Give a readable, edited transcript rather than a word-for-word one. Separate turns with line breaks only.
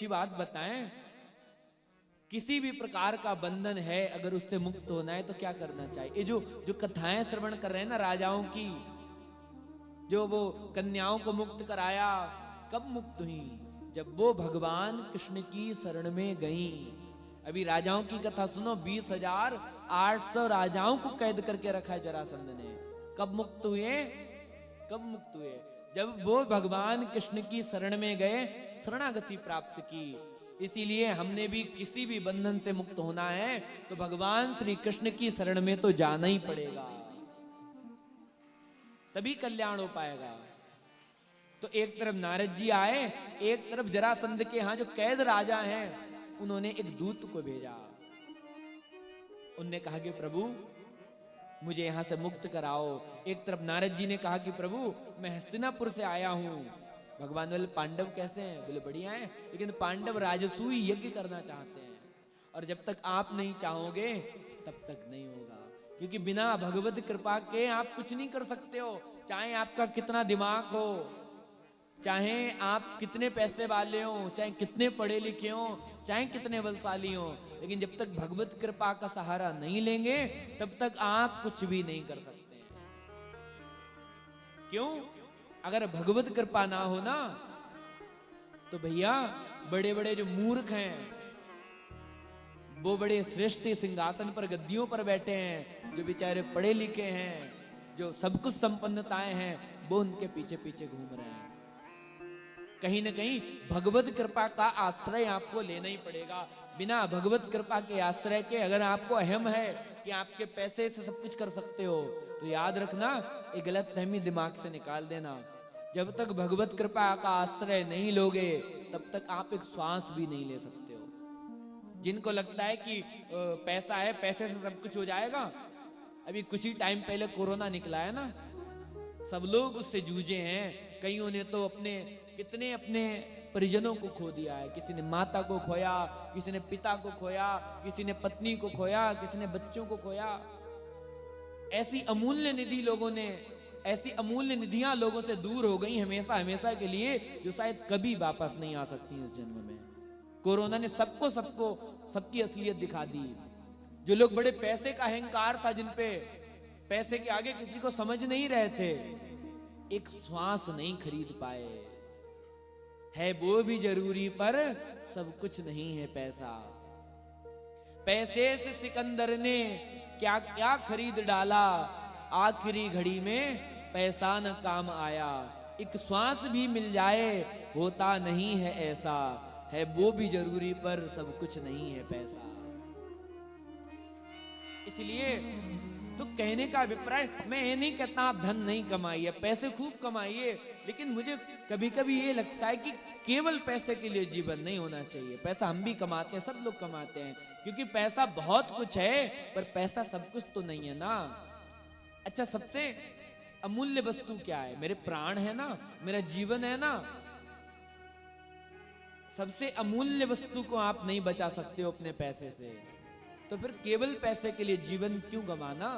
बात बताएं, किसी भी प्रकार का बंधन है, अगर उससे मुक्त होना है तो क्या करना चाहिए? ये जो जो कथाएं श्रवण कर रहे हैं ना राजाओं की, जो वो कन्याओं को मुक्त कराया, कब मुक्त हुई? जब वो भगवान कृष्ण की शरण में गईं। अभी राजाओं की कथा सुनो, 20,800 राजाओं को कैद करके रखा है जरासंध ने। कब मुक्त हुए? कब मुक्त हुए? जब वो भगवान कृष्ण की शरण में गए, शरणागति प्राप्त की। इसीलिए हमने भी किसी भी बंधन से मुक्त होना है तो भगवान श्री कृष्ण की शरण में तो जाना ही पड़ेगा, तभी कल्याण हो पाएगा। तो एक तरफ नारद जी आए, एक तरफ जरासंध के यहां जो कैद राजा हैं उन्होंने एक दूत को भेजा। उनने कहा कि प्रभु मुझे यहां से मुक्त कराओ। एक तरफ नारद जी ने कहा कि प्रभु मैं हस्तिनापुर से आया हूं। भगवान बोले पांडव कैसे हैं? बोले बढ़िया हैं, लेकिन पांडव राजसूय यज्ञ करना चाहते हैं और जब तक आप नहीं चाहोगे तब तक नहीं होगा, क्योंकि बिना भगवत कृपा के आप कुछ नहीं कर सकते हो। चाहे आपका कितना दिमाग हो, चाहे आप कितने पैसे वाले हो, चाहे कितने पढ़े लिखे हो, चाहे कितने बलशाली हो, लेकिन जब तक भगवत कृपा का सहारा नहीं लेंगे तब तक आप कुछ भी नहीं कर सकते हैं। क्यों? अगर भगवत कृपा ना हो ना तो भैया बड़े बड़े जो मूर्ख हैं, वो बड़े श्रेष्ठ सिंहासन पर गद्दियों पर बैठे हैं, जो बेचारे पढ़े लिखे हैं, जो सब कुछ संपन्नताएं हैं, वो उनके पीछे पीछे घूम रहे हैं। कहीं ना कहीं भगवत कृपा का आश्रय आपको लेना ही पड़ेगा। बिना भगवत कृपा के आश्रय के अगर आपको अहम है कि आपके पैसे से सब कुछ कर सकते हो तो याद रखना, ये गलत फहमी दिमाग से निकाल देना। जब तक भगवत कृपा का आश्रय नहीं लोगे तब तक आप एक श्वास भी नहीं ले सकते हो। जिनको लगता है कि पैसा है, पैसे से सब कुछ हो जाएगा, अभी कुछ ही टाइम पहले कोरोना निकला है ना, सब लोग उससे जूझे हैं। कईयों ने तो कितने अपने परिजनों को खो दिया है। किसी ने माता को खोया, किसी ने पिता को खोया, किसी ने पत्नी को खोया, किसी ने बच्चों को खोया। ऐसी अमूल्य निधियां लोगों से दूर हो गई हमेशा हमेशा के लिए, जो शायद कभी वापस नहीं आ सकती इस जन्म में। कोरोना ने सबकी असलियत दिखा दी। जो लोग बड़े पैसे का अहंकार था, जिन पे पैसे के आगे किसी को समझ नहीं रहे थे, एक श्वास नहीं खरीद पाए। है वो भी जरूरी पर सब कुछ नहीं है पैसा। पैसे से सिकंदर ने क्या क्या खरीद डाला, आखिरी घड़ी में पैसा न काम आया। एक श्वास भी मिल जाए होता नहीं है ऐसा, है वो भी जरूरी पर सब कुछ नहीं है पैसा। इसलिए तो कहने का अभिप्राय, मैं ये नहीं कहता आप धन नहीं कमाइए, पैसे खूब कमाइए, लेकिन मुझे कभी कभी ये लगता है कि केवल पैसे के लिए जीवन नहीं होना चाहिए। पैसा हम भी कमाते हैं, सब लोग कमाते हैं, क्योंकि पैसा बहुत कुछ है पर पैसा सब कुछ तो नहीं है ना। अच्छा, सबसे अमूल्य वस्तु क्या है? मेरे प्राण है ना, मेरा जीवन है ना। सबसे अमूल्य वस्तु को आप नहीं बचा सकते हो अपने पैसे से, तो फिर केवल पैसे के लिए जीवन क्यों गंवाना?